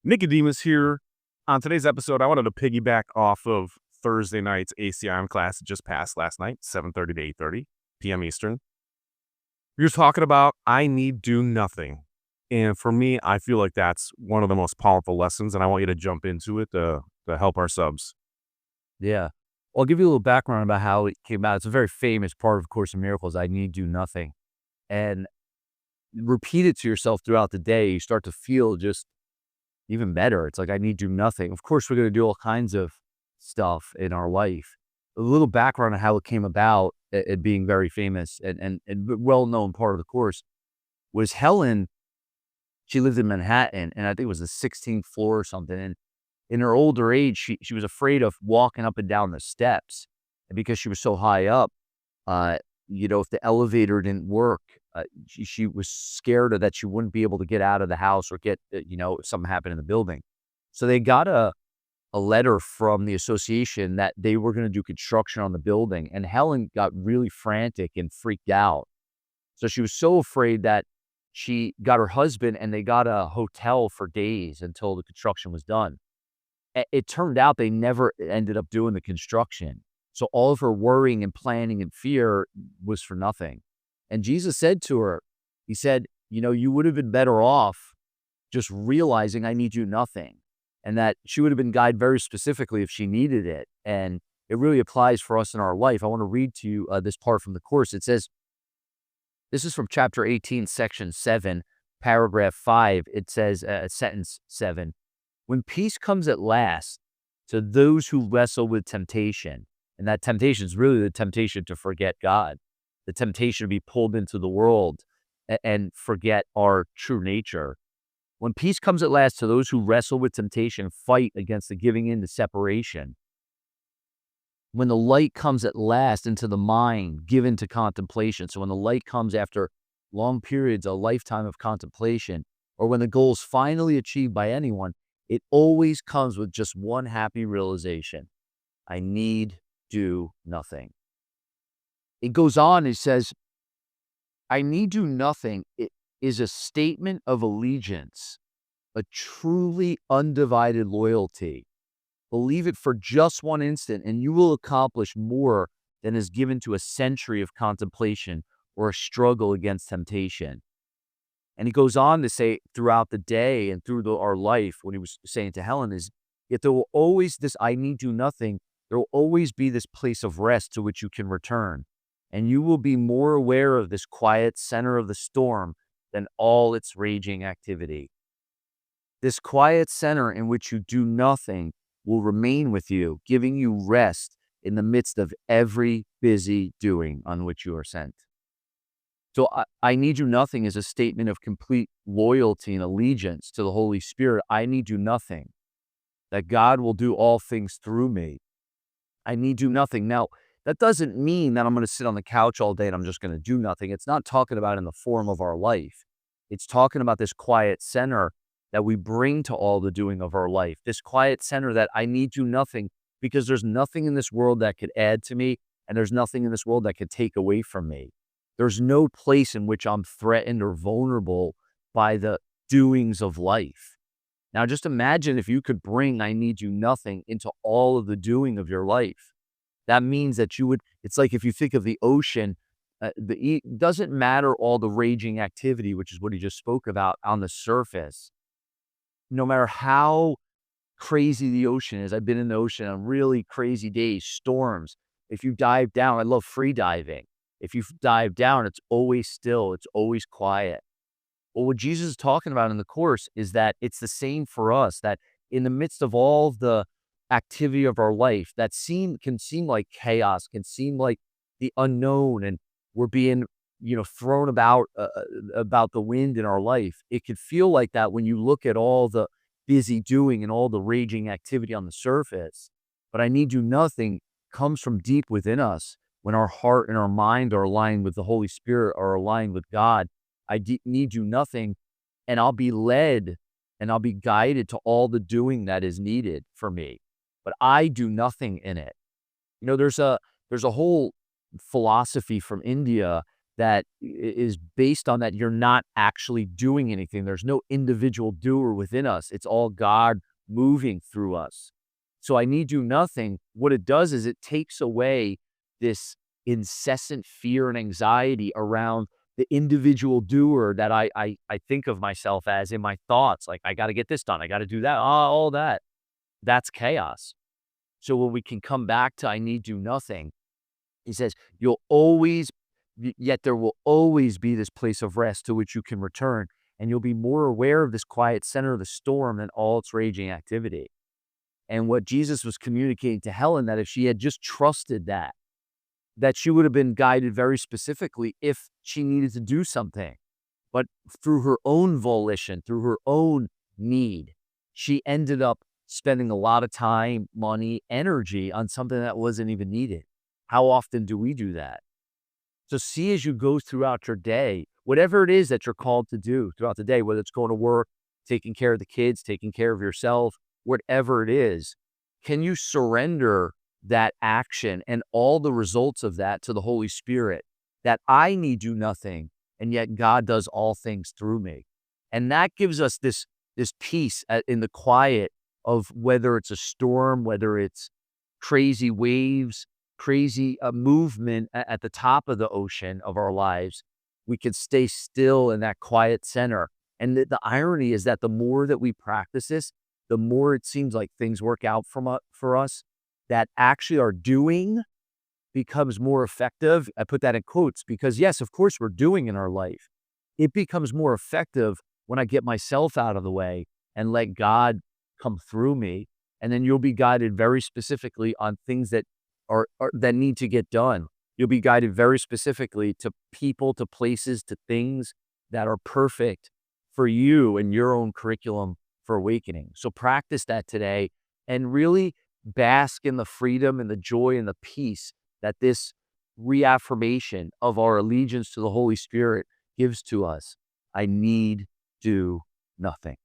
Nicodemus here. On today's episode, I wanted to piggyback off of Thursday night's ACIM class that just passed last night, 7:30 to 8:30 p.m. Eastern. We were talking about I need do nothing. And for me, I feel like that's one of the most powerful lessons, and I want you to jump into it to help our subs. Yeah. Well, I'll give you a little background about how it came out. It's a very famous part of Course in Miracles, I need do nothing. And repeat it to yourself throughout the day. You start to feel just even better. It's like, I need do nothing. Of course, we're going to do all kinds of stuff in our life. A little background on how it came about, it being very famous and well-known part of the Course was Helen. She lived in Manhattan, and I think it was the 16th floor or something. And in her older age, she was afraid of walking up and down the steps. And because she was so high up, uh, if the elevator didn't work, she was scared of that she wouldn't be able to get out of the house or get, if something happened in the building. So they got a letter from the association that they were going to do construction on the building. And Helen got really frantic and freaked out. So she was so afraid that she got her husband and they got a hotel for days until the construction was done. It turned out they never ended up doing the construction. So all of her worrying and planning and fear was for nothing. And Jesus said to her, he said, you would have been better off just realizing I need you nothing. And that she would have been guided very specifically if she needed it. And it really applies for us in our life. I want to read to you this part from the Course. It says, this is from chapter 18, section 7, paragraph 5. It says, sentence 7. When peace comes at last to those who wrestle with temptation, and that temptation is really the temptation to forget God, the temptation to be pulled into the world and forget our true nature. When peace comes at last to those who wrestle with temptation, fight against the giving in to separation. When the light comes at last into the mind, given to contemplation. So when the light comes after long periods, a lifetime of contemplation, or when the goal is finally achieved by anyone, it always comes with just one happy realization. I need do nothing. It goes on, it says, I need do nothing. It is a statement of allegiance, a truly undivided loyalty. Believe it for just one instant, and you will accomplish more than is given to a century of contemplation or a struggle against temptation. And he goes on to say throughout the day and through our life, when he was saying to Helen, is yet there will always this I need do nothing. There will always be this place of rest to which you can return. And you will be more aware of this quiet center of the storm than all its raging activity. This quiet center in which you do nothing will remain with you, giving you rest in the midst of every busy doing on which you are sent. So I need you nothing is a statement of complete loyalty and allegiance to the Holy Spirit. I need you nothing, that God will do all things through me. I need you nothing. Now, that doesn't mean that I'm going to sit on the couch all day and I'm just going to do nothing. It's not talking about in the form of our life. It's talking about this quiet center that we bring to all the doing of our life. This quiet center that I need you nothing because there's nothing in this world that could add to me and there's nothing in this world that could take away from me. There's no place in which I'm threatened or vulnerable by the doings of life. Now, just imagine if you could bring I need you nothing into all of the doing of your life. That means that you would, it's like if you think of the ocean, it doesn't matter all the raging activity, which is what he just spoke about on the surface. No matter how crazy the ocean is, I've been in the ocean on really crazy days, storms. If you dive down, I love free diving. If you dive down, it's always still, it's always quiet. Well, what Jesus is talking about in the Course is that it's the same for us, that in the midst of all the activity of our life that can seem like chaos, can seem like the unknown, and we're being, thrown about the wind in our life. It could feel like that when you look at all the busy doing and all the raging activity on the surface. But I need you nothing comes from deep within us. When our heart and our mind are aligned with the Holy Spirit, are aligned with God, need you nothing, and I'll be led and I'll be guided to all the doing that is needed for me. But I do nothing in it. There's a whole philosophy from India that is based on that you're not actually doing anything. There's no individual doer within us. It's all God moving through us. So I need do nothing. What it does is it takes away this incessant fear and anxiety around the individual doer that I think of myself as in my thoughts. Like, I got to get this done. I got to do that. All that. That's chaos. So when we can come back to I need do nothing, he says, yet there will always be this place of rest to which you can return. And you'll be more aware of this quiet center of the storm than all its raging activity. And what Jesus was communicating to Helen, that if she had just trusted that she would have been guided very specifically if she needed to do something. But through her own volition, through her own need, she ended up spending a lot of time, money, energy on something that wasn't even needed. How often do we do that? So see as you go throughout your day, whatever it is that you're called to do throughout the day, whether it's going to work, taking care of the kids, taking care of yourself, whatever it is, can you surrender that action and all the results of that to the Holy Spirit, that I need do nothing, and yet God does all things through me. And that gives us this peace in the quiet of whether it's a storm, whether it's crazy waves, crazy movement at the top of the ocean of our lives. We can stay still in that quiet center. And the irony is that the more that we practice this, the more it seems like things work out for us, that actually our doing becomes more effective. I put that in quotes because, yes, of course, we're doing in our life. It becomes more effective when I get myself out of the way and let God come through me. And then you'll be guided very specifically on things that that need to get done. You'll be guided very specifically to people, to places, to things that are perfect for you and your own curriculum for awakening. So practice that today and really bask in the freedom and the joy and the peace that this reaffirmation of our allegiance to the Holy Spirit gives to us. I need do nothing.